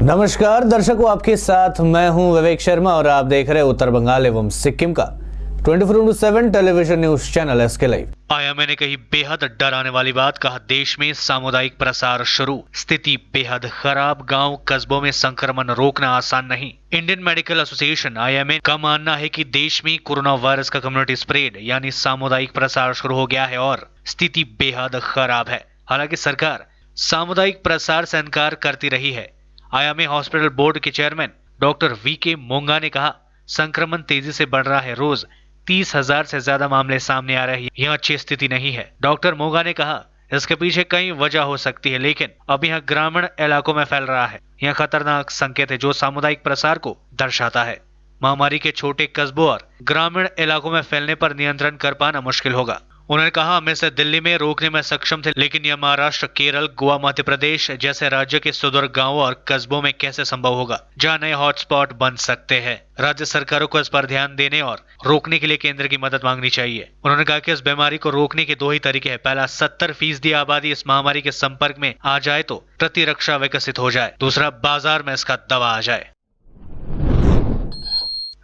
नमस्कार दर्शकों, आपके साथ मैं हूं विवेक शर्मा और आप देख रहे हैं उत्तर बंगाल एवं सिक्किम का 24/7 television news channel SK live. IMA ने कही बेहद डराने वाली बात, कहा देश में सामुदायिक प्रसार शुरू, स्थिति बेहद खराब, गांव कस्बों में संक्रमण रोकना आसान नहीं। इंडियन मेडिकल एसोसिएशन आईएमए का मानना है कि देश में कोरोना वायरस का कम्युनिटी स्प्रेड यानी सामुदायिक प्रसार शुरू हो गया है और स्थिति बेहद खराब है। हालांकि सरकार सामुदायिक प्रसार से इनकार करती रही है। आईएमए हॉस्पिटल बोर्ड के चेयरमैन डॉक्टर वीके मोंगा ने कहा, संक्रमण तेजी से बढ़ रहा है, रोज 30,000 से ज्यादा मामले सामने आ रहे हैं। यह अच्छी स्थिति नहीं है। डॉक्टर मोंगा ने कहा, इसके पीछे कई वजह हो सकती है, लेकिन अब यह ग्रामीण इलाकों में फैल रहा है। यह खतरनाक संकेत है जो सामुदायिक प्रसार को दर्शाता है। महामारी के छोटे कस्बों और ग्रामीण इलाकों में फैलने पर नियंत्रण कर पाना मुश्किल होगा। उन्होंने कहा, हम इसे दिल्ली में रोकने में सक्षम थे, लेकिन यह महाराष्ट्र, केरल, गोवा, मध्य प्रदेश जैसे राज्य के सुदूर गांवों और कस्बों में कैसे संभव होगा, जहां नए हॉटस्पॉट बन सकते हैं। राज्य सरकारों को इस पर ध्यान देने और रोकने के लिए केंद्र की मदद मांगनी चाहिए। उन्होंने कहा कि इस बीमारी को रोकने के दो ही तरीके हैं। पहला, 70% आबादी इस महामारी के संपर्क में आ जाए तो प्रतिरक्षा विकसित हो जाए। दूसरा, बाजार में इसका दवा आ जाए।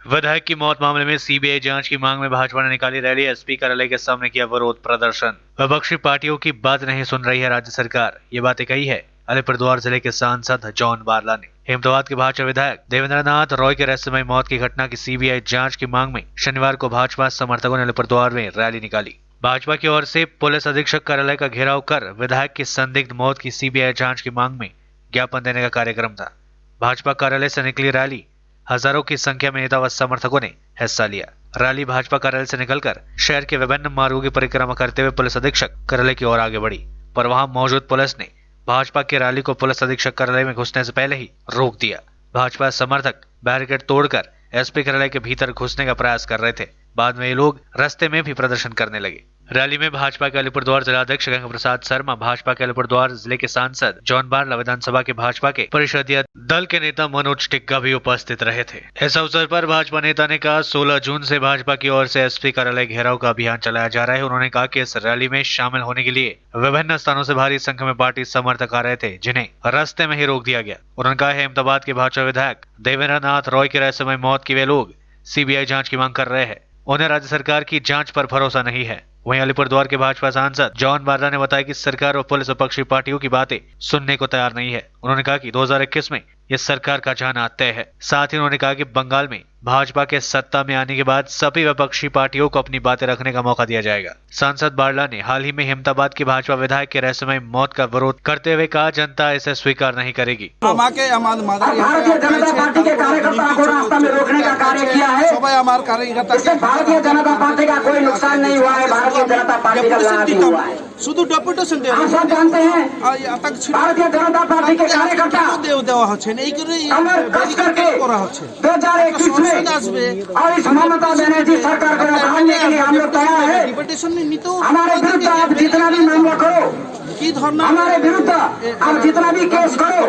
विधायक की मौत मामले में सीबीआई जांच की मांग में भाजपा ने निकाली रैली, एसपी कार्यालय के सामने किया विरोध प्रदर्शन। विपक्षी पार्टियों की बात नहीं सुन रही है राज्य सरकार, ये बातें कही है अलीपुरद्वार जिले के सांसद जॉन बारला ने। अहमदाबाद के भाजपा विधायक देवेंद्र नाथ रॉय के रहस्यमय मौत की घटना की सीबीआई जांच की मांग में शनिवार को भाजपा समर्थकों ने अलीपुरद्वार में रैली निकाली। भाजपा की ओर से पुलिस अधीक्षक कार्यालय का घेराव कर विधायक की संदिग्ध मौत की सीबीआई जांच की मांग में ज्ञापन देने का कार्यक्रम था। भाजपा कार्यालय से निकली रैली हजारों की संख्या में नेता व समर्थकों ने हिस्सा लिया। रैली भाजपा कार्यालय से निकलकर शहर के विभिन्न मार्गों की परिक्रमा करते हुए पुलिस अधीक्षक कार्यालय की ओर आगे बढ़ी, पर वहां मौजूद पुलिस ने भाजपा की रैली को पुलिस अधीक्षक कार्यालय में घुसने से पहले ही रोक दिया। भाजपा समर्थक बैरिकेड तोड़कर एसपी कार्यालय के भीतर घुसने का प्रयास कर रहे थे। बाद में ये लोग रास्ते में भी प्रदर्शन करने लगे। रैली में भाजपा के अलीपुरद्वार जिलाध्यक्ष गंगा प्रसाद शर्मा, भाजपा के अलीपुरद्वार जिले के सांसद जॉन बारला, विधानसभा के भाजपा के परिषदीय दल के नेता मनोज टिग्गा भी उपस्थित रहे थे। इस अवसर पर भाजपा नेता ने कहा, 16 जून से भाजपा की ओर से एसपी कार्यालय घेराव का अभियान चलाया जा रहा है। उन्होंने कहा कि इस रैली में शामिल होने के लिए विभिन्न स्थानों से भारी संख्या में पार्टी समर्थक आ रहे थे, जिन्हें रास्ते में ही रोक दिया गया। उन्होंने कहा है, अहमदाबाद के भाजपा विधायक देवेंद्र नाथ रॉय के रहस्यमय मौत की वे लोग सीबीआई जांच की मांग कर रहे हैं। उन्हें राज्य सरकार की जांच पर भरोसा नहीं है। वहीं अलीपुरद्वार के भाजपा सांसद जॉन बारला ने बताया कि सरकार और पुलिस विपक्षी पार्टियों की बातें सुनने को तैयार नहीं है। उन्होंने कहा कि 2021 में यह सरकार का जाना तय है। साथ ही उन्होंने कहा कि बंगाल में भाजपा के सत्ता में आने के बाद सभी विपक्षी पार्टियों को अपनी बातें रखने का मौका दिया जाएगा। सांसद बारला ने हाल ही में अहमदाबाद के भाजपा विधायक के रहस्यमय मौत का विरोध करते हुए कहा, जनता इसे स्वीकार नहीं करेगी। भारतीय जनता पार्टी के कार्यकर्ताओं को रास्ता में रोकने का कार्य किया है। इससे भारतीय जनता पार्टी का कोई नुकसान नहीं हुआ है, भारतीय जनता पार्टी का लाभ हुआ है। শুধু ডেপুটেশন आप सब जानते हैं भारतीय जनता पार्टी के कार्यकर्ता দেওয়া হচ্ছে এই করে कमर कस करके 2021 में और इस ममता बनर्जी सरकार को हटाने के लिए हम लोग तैयार है। ডেপুটেশন নিতেও हमारे विरुद्ध आप जितना भी मामला करो, কি ধরনের हमारे विरुद्ध आप जितना भी केस करो,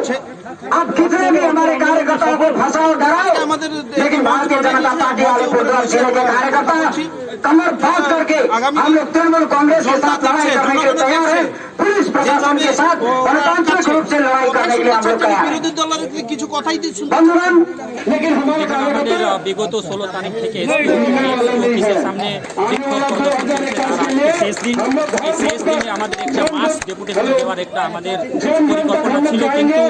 आप कितने भी हमारे कार्यकर्ताओं को फंसाओ, डराओ, लेकिन भारतीय जनता पार्टी अलीपुरद्वार जिले के कार्यकर्ता कमर बांध करके हम लोग तृणमूल कांग्रेस के साथ लड़ाई करने के लिए तैयार है। पुलिस प्रशासन के साथ गणतांत्रिक रूप से लड़ाई करने के लिए हम लोग तैयार বিরোধী দলের কিছু কথাই দিচ্ছেন बंधुगण। लेकिन हमारे আমাদের বিগত 16 তারিখ থেকে অফিসের সামনে বিক্ষোভ প্রদর্শন চলছে। আর শেষ দিনে আমাদের একটা মাস ডেপুটেশন দেওয়ার একটা আমাদের পরিকল্পনা ছিল, কিন্তু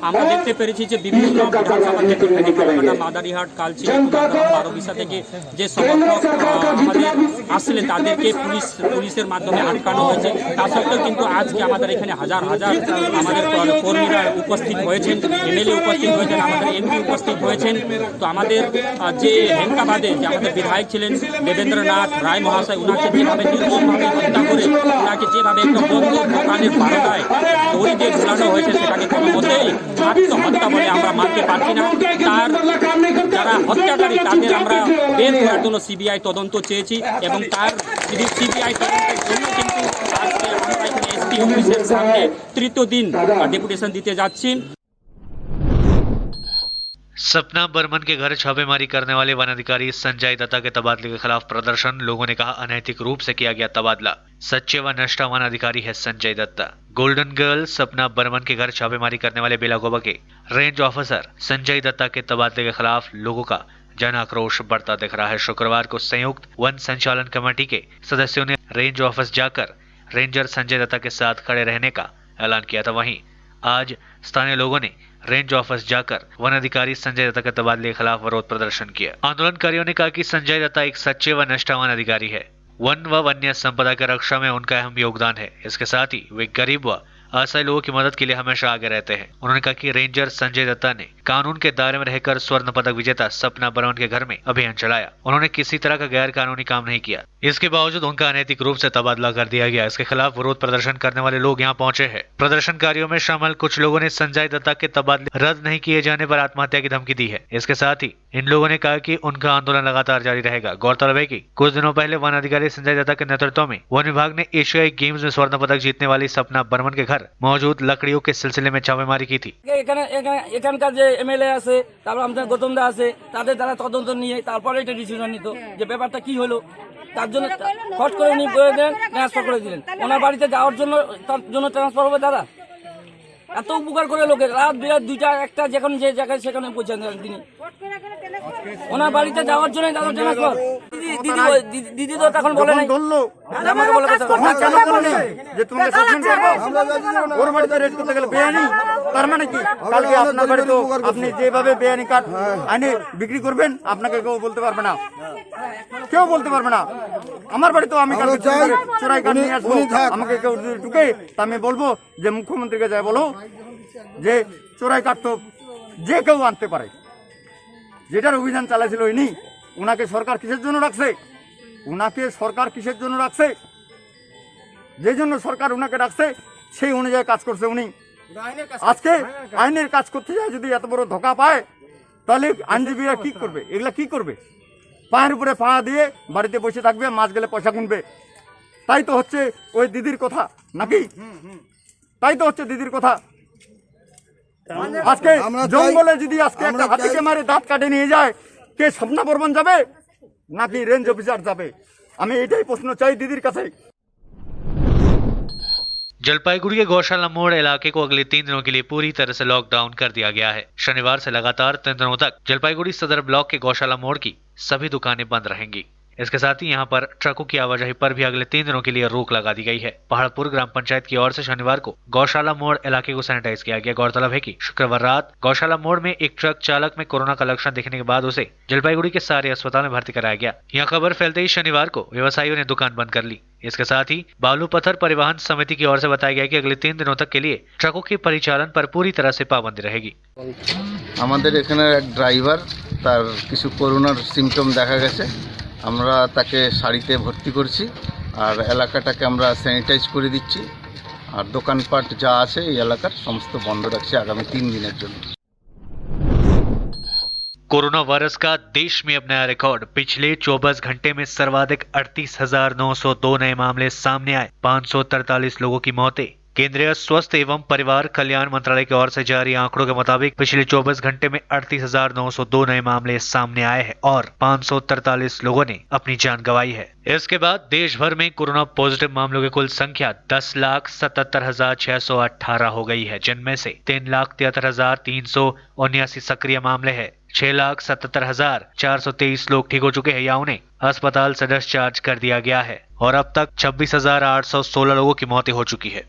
আমরা দেখতে পেরেছি যে বিভিন্ন বিধানসভা ক্ষেত্র থেকে কলকাতা, মাদারিহাট, কালচি, বারোবিশা থেকে যে সমর্থক আমাদের আসলে তাদেরকে পুলিশের মাধ্যমে আটকানো হয়েছে। তা সত্ত্বেও কিন্তু আজকে আমাদের এখানে হাজার হাজার আমাদের কর্মীরা উপস্থিত হয়েছেন, এমএলএ উপস্থিত হয়েছেন, আমাদের এমপি উপস্থিত হয়েছেন। তো আমাদের যে হেমকাবাদে যে আমাদের বিধায়ক ছিলেন দেবেন্দ্রনাথ রায় মহাশয়, ওনাকে যেভাবে নির্মমভাবে হত্যা করে ওনাকে যেভাবে একটা বন্ধ দোকানের বারোটায় দড়ি দিয়ে ঝুলানো হয়েছে, সেটাকে কোনো মতেই আত্মহত্যা বলে আমরা মানতে পারছি না। তার যারা হত্যাকারী তাদের আমরা বের করার জন্য সিবিআই তদন্ত চেয়েছি এবং তার সিবিআই তদন্তের জন্য কিন্তু আজকে আমরা এখানে এসপি অফিসের সামনে তৃতীয় দিন ডেপুটেশন দিতে যাচ্ছি। सपना बर्मन के घर छापेमारी करने वाले वन अधिकारी संजय दत्ता के तबादले के खिलाफ प्रदर्शन। लोगों ने कहा अनैतिक रूप से किया गया तबादला। सच्चे व निष्ठावान अधिकारी है संजय दत्ता। गोल्डन गर्ल सपना बर्मन के घर छापेमारी करने वाले बेलागोबा के रेंज ऑफिसर संजय दत्ता के तबादले के खिलाफ लोगों का जन आक्रोश बढ़ता दिख रहा है। शुक्रवार को संयुक्त वन संचालन कमेटी के सदस्यों ने रेंज ऑफिस जाकर रेंजर संजय दत्ता के साथ खड़े रहने का ऐलान किया था। वहीं आज स्थानीय लोगों ने रेंज ऑफिस जाकर वन अधिकारी संजय दत्ता के तबादले के खिलाफ विरोध प्रदर्शन किया। आंदोलनकारियों ने कहा कि संजय दत्ता एक सच्चे व निष्ठावान अधिकारी है। वन व वन्य संपदा की रक्षा में उनका अहम योगदान है। इसके साथ ही वे गरीब व असहाय लोगों की मदद के लिए हमेशा आगे रहते हैं। उन्होंने कहा कि रेंजर संजय दत्ता ने कानून के दायरे में रहकर स्वर्ण पदक विजेता सपना बर्मन के घर में अभियान चलाया। उन्होंने किसी तरह का गैर कानूनी काम नहीं किया। इसके बावजूद उनका अनैतिक रूप से तबादला कर दिया गया। इसके खिलाफ विरोध प्रदर्शन करने वाले लोग यहाँ पहुंचे हैं। प्रदर्शनकारियों में शामिल कुछ लोगों ने संजय दत्ता के तबादले रद्द नहीं किए जाने पर आत्महत्या की धमकी दी है। इसके साथ ही इन लोगों ने कहा कि उनका आंदोलन लगातार जारी रहेगा। गौरतलब है कि कुछ दिनों पहले वन अधिकारी संजय दत्ता के नेतृत्व में वन विभाग ने एशियाई गेम्स में स्वर्ण पदक जीतने वाली सपना बर्मन के घर मौजूद लकड़ियों के सिलसिले में छापेमारी की थी। এখানকার যে এমএলএ আছে, তারপর আমাদের গৌতম দা আছে, তাদের দ্বারা তদন্ত নিয়ে তারপরে একটা ডিসিশন নিত যে ব্যাপারটা কি হলো। তার জন্য ফট করে উনি বলে দেন, ট্রান্সফার করে দিলেন। ওনার বাড়িতে যাওয়ার জন্য তার জন্য ট্রান্সফার হবে দাদা? এত উপকার করে লোকের, রাত বিরাত 2টা 1টা যখন যে জায়গায় সেখানে পৌঁছে দেন তিনি। ওনার বাড়িতে যাওয়ার জন্য দাদা ট্রান্সফার। দিদি তো তখন বলে নাই, আমাকে বলে কথা কেন বলেনি যে তুমি সাসপেন্ড করবো? ওর বাড়িতে রেড করতে গেলে বেআইনি, তার মানে কি কালকে আপনার বাড়ি তো আপনি যেভাবে বেআইনি কাঠ আইনে বিক্রি করবেন আপনাকে কেউ বলতে পারবে না, কেউ বলতে পারবে না। আমার বাড়ি তো আমি কালকে চোরাই কাঠ নিয়ে আসবো, আমাকে কেউ ঢুকে তা আমি বলবো যে মুখ্যমন্ত্রীকে যায় বলো যে চোরাই কাঠ তো যে কেউ আনতে পারে। যেটার অভিযান চালাইছিল ইনি, উনাকে সরকার কিসের জন্য রাখছে? উনাকে সরকার কিসের জন্য রাখছে? যে জন্য সরকার উনাকে রাখছে সেই অনুযায়ী কাজ করছে উনি। আজকে আইনের কাজ করতে যায় যদি এত বড় ধোকা পায় তাহলে আইনজীবীরা কি করবে? এগুলা কি করবে? পায়ের উপরে পা দিয়ে বাড়িতে বসে থাকবে, মাস গেলে পয়সা গুনবে। তাই তো হচ্ছে ওই দিদির কথা নাকি? তাই তো হচ্ছে দিদির কথা। আজকে জঙ্গলে যদি আজকে একটা হাতিকে মারে দাঁত কাটে নিয়ে যায়, কে স্বপ্না বর্মন যাবে নাকি রেঞ্জ অফিসার যাবে? আমি এটাই প্রশ্ন চাই দিদির কাছে। जलपाईगुड़ी के गौशाला मोड़ इलाके को अगले 3 दिनों के लिए पूरी तरह से लॉकडाउन कर दिया गया है। शनिवार से लगातार 3 दिनों तक जलपाईगुड़ी सदर ब्लॉक के गौशाला मोड़ की सभी दुकानें बंद रहेंगी। इसके साथ ही यहां पर ट्रकों की आवाजाही पर भी अगले 3 दिनों के लिए रोक लगा दी गई है। पहाड़पुर ग्राम पंचायत की ओर से शनिवार को गौशाला मोड़ इलाके को सैनिटाइज किया गया। गौरतलब है कि शुक्रवार रात गौशाला मोड़ में एक ट्रक चालक में कोरोना का लक्षण दिखने के बाद उसे जलपाईगुड़ी के सारे अस्पताल में भर्ती कराया गया। यह खबर फैलते ही शनिवार को व्यवसायियों ने दुकान बंद कर ली। इसके साथ ही बालू पत्थर परिवहन समिति की ओर से बताया गया कि अगले 3 दिनों तक के लिए ट्रकों के परिचालन पर पूरी तरह से पाबंदी रहेगी। আমাদের এখানে এক ড্রাইভার তার কিছু করোনার সিমটম দেখা গেছে, আমরা তাকে শাড়িতে ভর্তি করছি আর এলাকাটাকে আমরা স্যানিটাইজ করে দিচ্ছি আর দোকানপাট যা আছে এই এলাকার সমস্ত বন্ধ রাখছি আগামী 3 দিনের জন্য। कोरोना वायरस का देश में अब नया रिकॉर्ड। पिछले 24 घंटे में सर्वाधिक 38,902 नए मामले सामने आए। 543 लोगों की मौतें। केंद्रीय स्वास्थ्य एवं परिवार कल्याण मंत्रालय की ओर से जारी आंकड़ों के मुताबिक पिछले 24 घंटे में 38,902 नए मामले सामने आए हैं और 543 लोगों ने अपनी जान गंवाई है। इसके बाद देश भर में कोरोना पॉजिटिव मामलों की कुल संख्या 10,77,618 हो गई है, जिनमें से 3,73,379 सक्रिय मामले हैं। 6,77,423 लोग ठीक हो चुके हैं या उन्हें अस्पताल से डिस्चार्ज कर दिया गया है और अब तक 26,816 लोगों की मौतें हो चुकी है।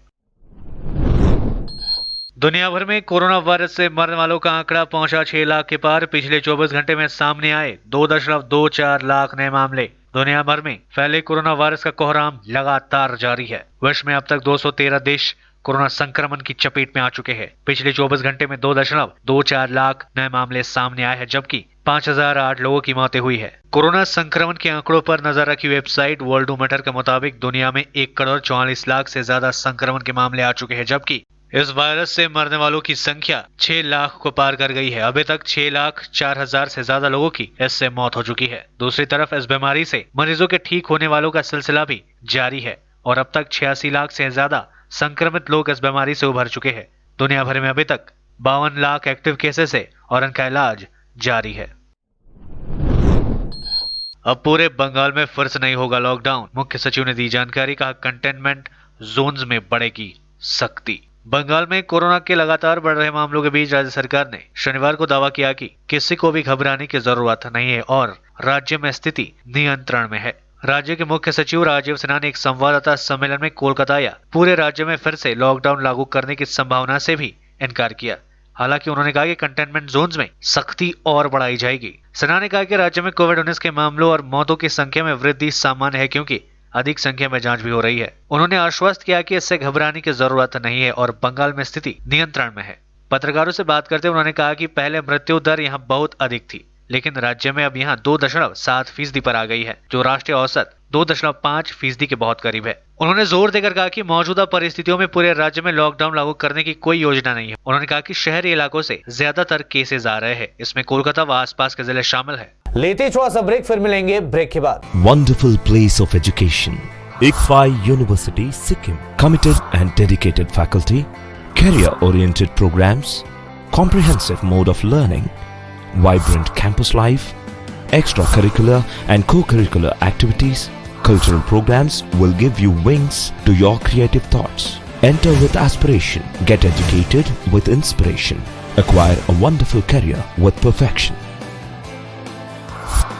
दुनिया भर में कोरोना वायरस से मरने वालों का आंकड़ा पहुंचा 6 लाख के पार। पिछले 24 घंटे में सामने आए 2.24 लाख नए मामले। दुनिया भर में फैले कोरोना वायरस का कोहराम लगातार जारी है। विश्व में अब तक 213 देश कोरोना संक्रमण की चपेट में आ चुके हैं। पिछले 24 घंटे में 2.24 लाख नए मामले सामने आए हैं, जबकि 5,008 लोगों की मौतें हुई है। कोरोना संक्रमण के आंकड़ों पर नजर रखी वेबसाइट वर्ल्डोमीटर के मुताबिक दुनिया में 1,44 लाख से ज्यादा संक्रमण के मामले आ चुके हैं, जबकि इस वायरस से मरने वालों की संख्या 6 लाख को पार कर गई है। अभी तक 6,04,000 से ज्यादा लोगों की इससे मौत हो चुकी है। दूसरी तरफ इस बीमारी से मरीजों के ठीक होने वालों का सिलसिला भी जारी है और अब तक 86 लाख से ज्यादा संक्रमित लोग इस बीमारी से उभर चुके हैं। दुनिया भर में अभी तक 52 लाख एक्टिव केसेस है और इनका इलाज जारी है। अब पूरे बंगाल में फिर से नहीं होगा लॉकडाउन, मुख्य सचिव ने दी जानकारी। कहा कंटेनमेंट जोन्स में बढ़ेगी सख्ती। बंगाल में कोरोना के लगातार बढ़ रहे मामलों के बीच राज्य सरकार ने शनिवार को दावा किया कि किसी को भी घबराने की जरूरत नहीं है और राज्य में स्थिति नियंत्रण में है। राज्य के मुख्य सचिव राजीव सिन्हा ने एक संवाददाता सम्मेलन में कोलकाता या पूरे राज्य में फिर से लॉकडाउन लागू करने की संभावना से भी इनकार किया। हालांकि उन्होंने कहा कि कंटेनमेंट जोन्स में सख्ती और बढ़ाई जाएगी। सिन्हा ने कहा कि राज्य में कोविड-19 के मामलों और मौतों की संख्या में वृद्धि सामान्य है क्योंकि अधिक संख्या में जांच भी हो रही है। उन्होंने आश्वस्त किया कि इससे घबराने की जरूरत नहीं है और बंगाल में स्थिति नियंत्रण में है। पत्रकारों से बात करते हुए उन्होंने कहा कि पहले मृत्यु दर यहां बहुत अधिक थी, लेकिन राज्य में अब यहां 2.7% पर आ गई है, जो राष्ट्रीय औसत 2.5% के बहुत करीब है। उन्होंने जोर देकर कहा कि मौजूदा परिस्थितियों में पूरे राज्य में लॉकडाउन लागू करने की कोई योजना नहीं है। उन्होंने कहा कि शहरी इलाकों से ज्यादातर केसेस आ रहे हैं, इसमें कोलकाता व आसपास के जिले शामिल है। लेते थोड़ा सा ब्रेक, फिर मिलेंगे ब्रेक के बाद। Wonderful place of education. ICFI University, Sikkim. Committed and dedicated faculty, career-oriented programs, comprehensive mode of learning, vibrant campus life, extracurricular and co-curricular activities, cultural programs will give you wings to your creative thoughts. Enter with aspiration, get educated with inspiration, acquire a wonderful career with perfection.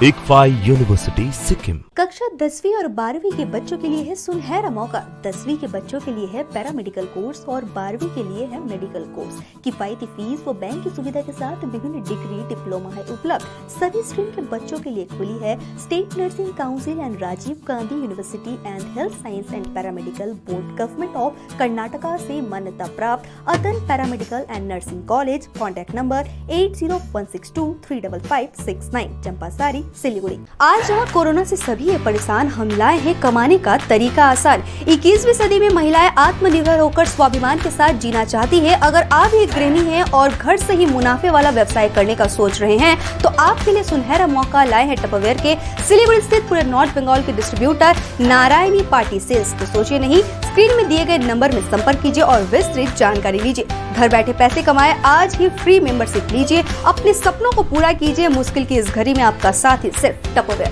ICFI University, Sikkim. कक्षा 10वीं और 12वीं के बच्चों के लिए है सुनहरा मौका। 10वीं के बच्चों के लिए है पैरामेडिकल कोर्स और 12वीं के लिए है मेडिकल कोर्स। किफायती फीस व बैंक की सुविधा के साथ विभिन्न डिग्री डिप्लोमा है उपलब्ध। सभी स्ट्रीम के बच्चों के लिए खुली है state nursing council and Rajiv Gandhi university and health science and paramedical board government of Karnataka से मान्यता प्राप्त Atan paramedical and nursing college. Contact number 8016235569, Champasari, Siliguri. आज जहाँ कोरोना से सभी परेशान, हम लाए हैं कमाने का तरीका आसान। 21वीं सदी में महिलाएं आत्मनिर्भर होकर स्वाभिमान के साथ जीना चाहती है। अगर आप एक गृहिणी हैं और घर से ही मुनाफे वाला व्यवसाय करने का सोच रहे हैं तो आपके लिए सुनहरा मौका लाए हैं टपरवेयर के सिलीगुड़ी स्थित पूरे नॉर्थ बंगाल के डिस्ट्रीब्यूटर नारायणी पार्टी सेल्स। तो सोचिए नहीं, स्क्रीन में दिए गए नंबर में संपर्क कीजिए और विस्तृत जानकारी लीजिए। घर बैठे पैसे कमाए, आज ही फ्री मेंबरशिप लीजिए, अपने सपनों को पूरा कीजिए। मुश्किल की इस घड़ी में आपका साथ ही सिर्फ टपरवेयर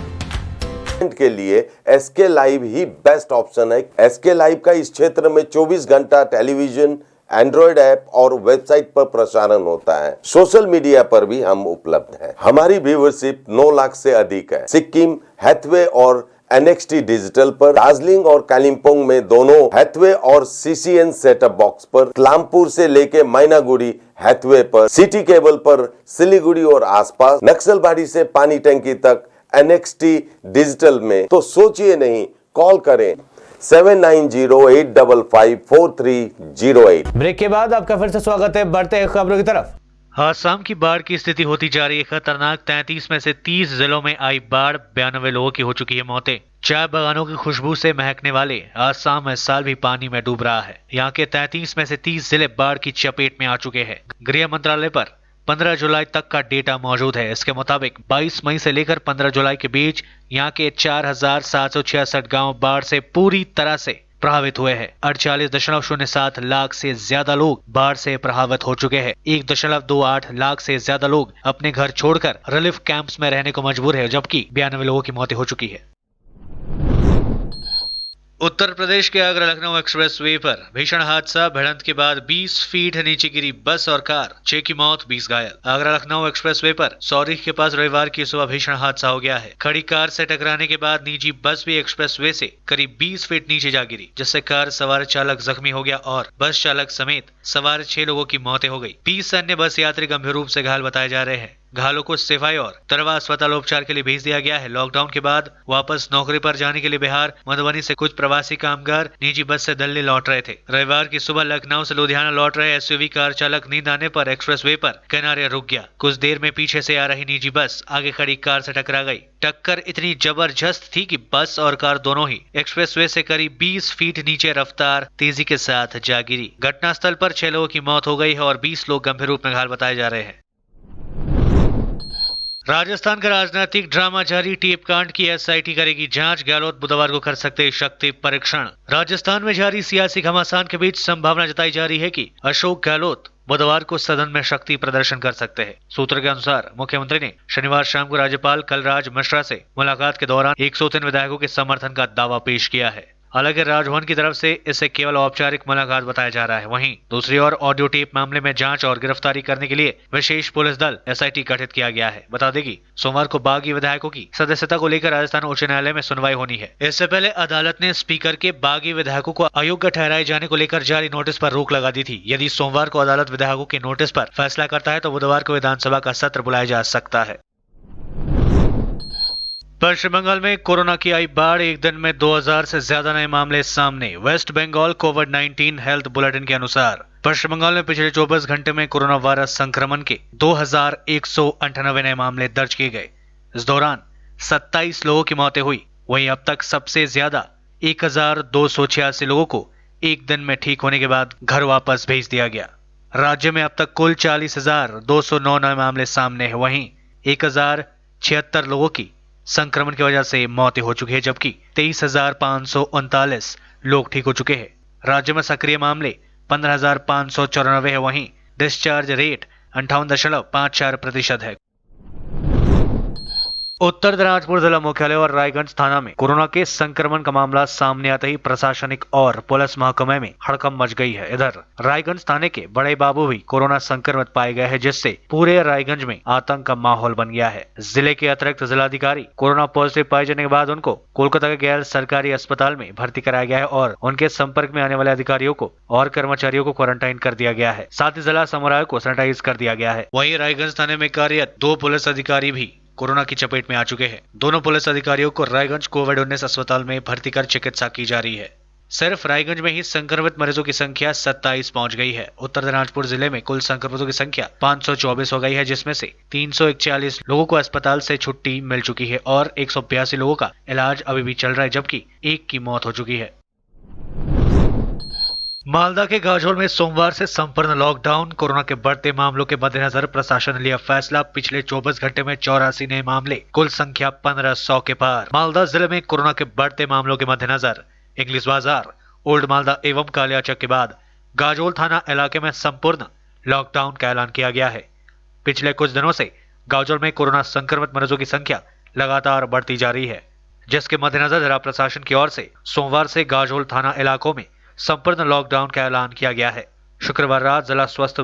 के लिए एसके लाइव ही बेस्ट ऑप्शन है। एसके लाइव का इस क्षेत्र में 24 घंटा टेलीविजन, एंड्रॉइड ऐप और वेबसाइट पर प्रसारण होता है। सोशल मीडिया पर भी हम उपलब्ध हैं। हमारी व्यूअरशिप 9 लाख से अधिक है। सिक्किम, हैथवे और NXT डिजिटल पर, दार्जिलिंग और कालिम्पोंग में दोनों हैथवे और CCN सेटअप बॉक्स पर, क्लामपुर से लेके मैनागुड़ी हैथवे पर, सिटी केबल पर सिलीगुड़ी और आसपास, नक्सलबाड़ी से पानी टंकी तक NXT डिजिटल में। तो सोचिए नहीं, कॉल करें 7908554308। ब्रेक के बाद आपका फिर से स्वागत है। बढ़ते हैं खबरों की तरफ। आसाम की बाढ़ की स्थिति होती जा रही है खतरनाक। 33 में से 30 जिलों में आई बाढ़, 92 लोगों की हो चुकी है मौतें। चाय बागानों की खुशबू से महकने वाले आसाम इस साल भी पानी में डूब रहा है। यहाँ के 33 में से 30 जिले बाढ़ की चपेट में आ चुके हैं। गृह मंत्रालय पर 15 जुलाई तक का डेटा मौजूद है। इसके मुताबिक 22 मई से लेकर 15 जुलाई के बीच यहाँ के 4766 गांव बाढ़ से पूरी तरह से प्रभावित हुए हैं। 48.07 लाख से ज्यादा लोग बाढ़ से प्रभावित हो चुके हैं। 1.28 लाख से ज्यादा लोग अपने घर छोड़कर रिलीफ कैंप्स में रहने को मजबूर है, जबकि 92 लोगों की मौतें हो चुकी है। उत्तर प्रदेश के आगरा लखनऊ एक्सप्रेसवे पर भीषण हादसा। भिड़ंत के बाद 20 फीट नीचे गिरी बस और कार, 6 की मौत, 20 घायल। आगरा लखनऊ एक्सप्रेसवे पर सौरीख के पास रविवार की सुबह भीषण हादसा हो गया है। खड़ी कार से टकराने के बाद निजी बस भी एक्सप्रेसवे से करीब 20 फीट नीचे जा गिरी, जिससे कार सवार चालक जख्मी हो गया और बस चालक समेत सवार 6 लोगों की मौतें हो गई। 20 अन्य बस यात्री गंभीर रूप से घायल बताए जा रहे हैं। घायलों को सिफाई और तरवा अस्पताल उपचार के लिए भेज दिया गया है। लॉकडाउन के बाद वापस नौकरी पर जाने के लिए बिहार, मधुबनी से कुछ प्रवासी कामगार निजी बस से दिल्ली लौट रहे थे। रविवार की सुबह लखनऊ से लुधियाना लौट रहे SUV कार चालक नींद आने पर एक्सप्रेसवे पर किनारे रुक गया। कुछ देर में पीछे से आ रही निजी बस आगे खड़ी कार से टकरा गई। टक्कर इतनी जबरदस्त थी कि बस और कार दोनों ही एक्सप्रेसवे से करीब 20 फीट नीचे रफ्तार तेजी के साथ जा गिरी। घटनास्थल पर 6 लोगों की मौत हो गई है और 20 लोग गंभीर रूप में घायल बताए जा रहे हैं। राजस्थान का राजनीतिक ड्रामा जारी। टेप कांड की SIT करेगी जांच। गहलोत बुधवार को कर सकते शक्ति परीक्षण। राजस्थान में जारी सियासी घमासान के बीच संभावना जताई जा रही है कि अशोक गहलोत बुधवार को सदन में शक्ति प्रदर्शन कर सकते हैं। सूत्र के अनुसार मुख्यमंत्री ने शनिवार शाम को राज्यपाल कलराज मिश्रा से मुलाकात के दौरान 103 विधायकों के समर्थन का दावा पेश किया है। हालांकि राजभवन की तरफ से इसे केवल औपचारिक मुलाकात बताया जा रहा है। वहीं दूसरी ओर ऑडियो टेप मामले में जांच और गिरफ्तारी करने के लिए विशेष पुलिस दल SIT गठित किया गया है। बता दें कि सोमवार को बागी विधायकों की सदस्यता को लेकर राजस्थान उच्च न्यायालय में सुनवाई होनी है। इससे पहले अदालत ने स्पीकर के बागी विधायकों को अयोग्य ठहराए जाने को लेकर जारी नोटिस पर रोक लगा दी थी। यदि सोमवार को अदालत विधायकों के नोटिस पर फैसला करता है तो बुधवार को विधानसभा का सत्र बुलाया जा सकता है। पश्चिम बंगाल में कोरोना की आई बाढ़, एक दिन में 2000 से ज्यादा नए मामले सामने। वेस्ट बंगाल कोविड-19 हेल्थ बुलेटिन के अनुसार पश्चिम बंगाल में पिछले 24 घंटे में कोरोना वायरस संक्रमण के 2198 नए मामले दर्ज किए गए। इस दौरान 27 लोगों की मौतें हुई। वहीं अब तक सबसे ज्यादा 1286 लोगों को एक दिन में ठीक होने के बाद घर वापस भेज दिया गया। राज्य में अब तक कुल 40,209 नए मामले सामने हैं। वहीं 1076 लोगों की संक्रमण की वजह से मौतें हो चुकी है, जबकि 23,539 लोग ठीक हो चुके हैं। राज्य में सक्रिय मामले 15,594 है। वहीं डिस्चार्ज रेट 58.54% है। उत्तर दिनाजपुर जिला मुख्यालय और रायगंज थाना में कोरोना के संक्रमण का मामला सामने आते ही प्रशासनिक और पुलिस महकमे में हड़कंप मच गई है। इधर रायगंज थाने के बड़े बाबू भी कोरोना संक्रमित पाए गए हैं, जिससे पूरे रायगंज में आतंक का माहौल बन गया है। जिले के अतिरिक्त जिलाधिकारी कोरोना पॉजिटिव पाए जाने के बाद उनको कोलकाता के गैर सरकारी अस्पताल में भर्ती कराया गया है और उनके संपर्क में आने वाले अधिकारियों को और कर्मचारियों को क्वारंटाइन कर दिया गया है। साथ ही जिला समुदाय को सैनिटाइज कर दिया गया है। वहीं रायगंज थाने में कार्यरत 2 पुलिस अधिकारी भी कोरोना की चपेट में आ चुके हैं। दोनों पुलिस अधिकारियों को रायगंज कोविड-19 अस्पताल में भर्ती कर चिकित्सा की जा रही है। सिर्फ रायगंज में ही संक्रमित मरीजों की संख्या 27 पहुंच गई है। उत्तर दिनाजपुर जिले में कुल संक्रमितों की संख्या 524 हो गई है, जिसमें से 341 लोगों को अस्पताल से छुट्टी मिल चुकी है और 182 लोगों का इलाज अभी भी चल रहा है, जबकि 1 की मौत हो चुकी है। मालदा के गाजोल में सोमवार से संपूर्ण लॉकडाउन। कोरोना के बढ़ते मामलों के मद्देनजर प्रशासन ने लिया फैसला। पिछले 24 घंटे में 84 नए मामले, कुल संख्या 1500 के पार। मालदा जिले में कोरोना के बढ़ते मामलों के मद्देनजर इंग्लिश बाजार, ओल्ड मालदा एवं कालियाचक के बाद गाजोल थाना इलाके में संपूर्ण लॉकडाउन का ऐलान किया गया है। पिछले कुछ दिनों से गाजोल में कोरोना संक्रमित मरीजों की संख्या लगातार बढ़ती जा रही है, जिसके मद्देनजर जिला प्रशासन की ओर से सोमवार से गाजोल थाना इलाकों में संपूर्ण लॉकडाउन का ऐलान किया गया है। शुक्रवार रात जिला स्वास्थ्य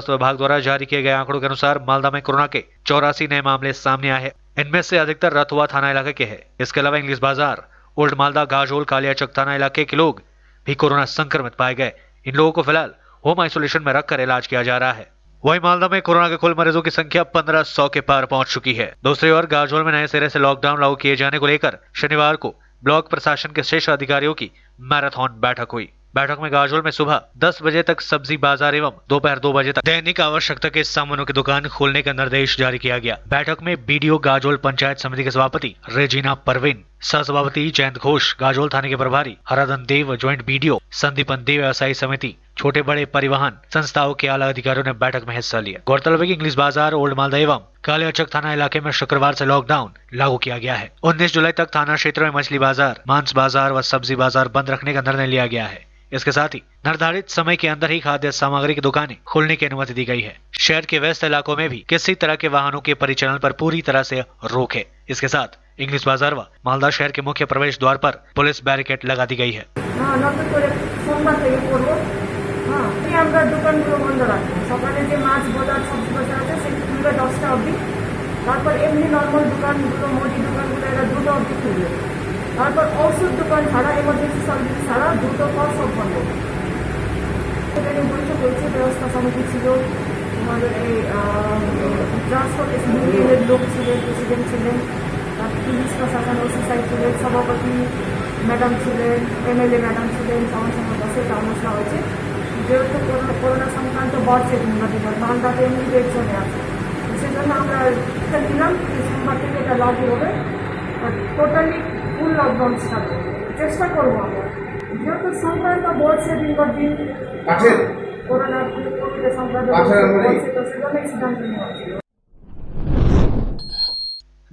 विभाग द्वारा जारी किए गए आंकड़ों के अनुसार मालदा में कोरोना के 84 नए मामले सामने आए हैं। इनमें से अधिकतर रतुआ थाना इलाके के हैं। इसके अलावा इंग्लिश बाजार, ओल्ड मालदा, गाजोल, कालियाचक थाना इलाके के लोग भी कोरोना संक्रमित पाए गए। इन लोगों को फिलहाल होम आइसोलेशन में रखकर इलाज किया जा रहा है। वहीं मालदा में कोरोना के कुल मरीजों की संख्या 1500 के पार पहुंच चुकी है। दूसरी ओर गाजोल में नए सिरे से लॉकडाउन लागू किए जाने को लेकर शनिवार को ब्लॉक प्रशासन के शीर्ष अधिकारियों की मैराथन बैठक हुई। बैठक में गाजोल में सुबह 10 बजे तक सब्जी बाजार एवं दोपहर 2 बजे तक दैनिक आवश्यकता के सामानों की दुकान खोलने का निर्देश जारी किया गया। बैठक में BDO गाजोल पंचायत समिति के सभापति रेजिना परवीन, सह-सभापति जयंत घोष, गाजोल थाने के प्रभारी हराधन देव, ज्वाइंट BDO संदीपन देव, व्यवसायी समिति, छोटे बड़े परिवहन संस्थाओं के आला अधिकारियों ने बैठक में हिस्सा लिया। गौरतलब है कि इंग्लिश बाजार, ओल्ड मालदा एवं कालियाचक थाना इलाके में शुक्रवार से लॉकडाउन लागू किया गया है। 19 जुलाई तक थाना क्षेत्र में मछली बाजार, मांस बाजार व सब्जी बाजार बंद रखने का निर्णय लिया गया है। इसके साथ ही निर्धारित समय के अंदर ही खाद्य सामग्री की दुकानें खोलने की अनुमति दी गई है। शहर के व्यस्त इलाकों में भी किसी तरह के वाहनों के परिचालन पर पूरी तरह से रोक है। इसके साथ इंग्लिश बाजार व मालदा शहर के मुख्य प्रवेश द्वार पर पुलिस बैरिकेड लगा दी गई है। আমরা দোকানগুলো বন্ধ রাখবো। সকালে যে মাছ বাজার সবজি বাজার আছে সেটা খুলবে 10টা অবধি। তারপর এমনি নর্মাল দোকানগুলো, মুদি দোকানগুলো এরা 2টা অবধি খুলবে। তারপর ঔষধ দোকান ছাড়া, এমার্জেন্সি সার্ভিস ছাড়া 2টো পর সব বন্ধ। এখানে বৈঠক হয়েছে, ব্যবস্থা সমিতি ছিল, আমাদের এই ট্রান্সপোর্ট ইউনিয়নের লোক ছিলেন, প্রেসিডেন্ট ছিলেন, তারপর পুলিশ প্রশাসন ওসি সাহেব ছিলেন, সভাপতি ম্যাডাম ছিলেন, MLA ম্যাডাম ছিলেন, সবার সঙ্গে বসে আলোচনা হয়েছে। যেহেতু করোনা সংক্রান্ত বাড়ছে দিন মালদাতে এমনি রেট চলে আছে, সেজন্য আমরা এটা নিলাম যে সোমবার থেকে এটা লাগু হবে। টোটালি ফুল লকডাউন স্টার্ট চেষ্টা করবো আমরা। যেহেতু সংক্রান্ত বলছে দিনবার দিন করোনা কোভিডের সংক্রান্ত বলছে, তো সেজন্য এই সিদ্ধান্ত নেওয়া হচ্ছে।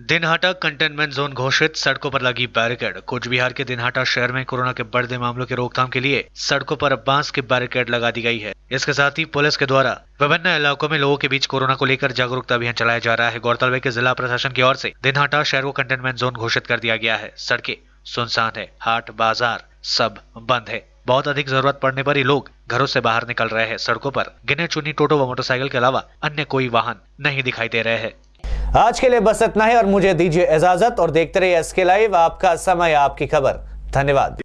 दिनहाटा कंटेनमेंट जोन घोषित, सड़कों पर लगी बैरिकेड। कूच बिहार के दिनहाटा शहर में कोरोना के बढ़ते मामलों की रोकथाम के लिए सड़कों पर अब बांस की बैरिकेड लगा दी गई है। इसके साथ ही पुलिस के द्वारा विभिन्न इलाकों में लोगों के बीच कोरोना को लेकर जागरूकता अभियान चलाया जा रहा है। गौरतलब है कि जिला प्रशासन की ओर से दिनहाटा शहर को कंटेनमेंट जोन घोषित कर दिया गया है। सड़कें सुनसान है, हाट बाजार सब बंद है। बहुत अधिक जरूरत पड़ने पर ही लोग घरों से बाहर निकल रहे हैं। सड़कों पर गिने चुनी टोटो व मोटरसाइकिल के अलावा अन्य कोई वाहन नहीं दिखाई दे रहे हैं। आज के लिए बस इतना ही और मुझे दीजिए इजाजत और देखते रहिए एसके लाइव, आपका समय आपकी खबर। धन्यवाद।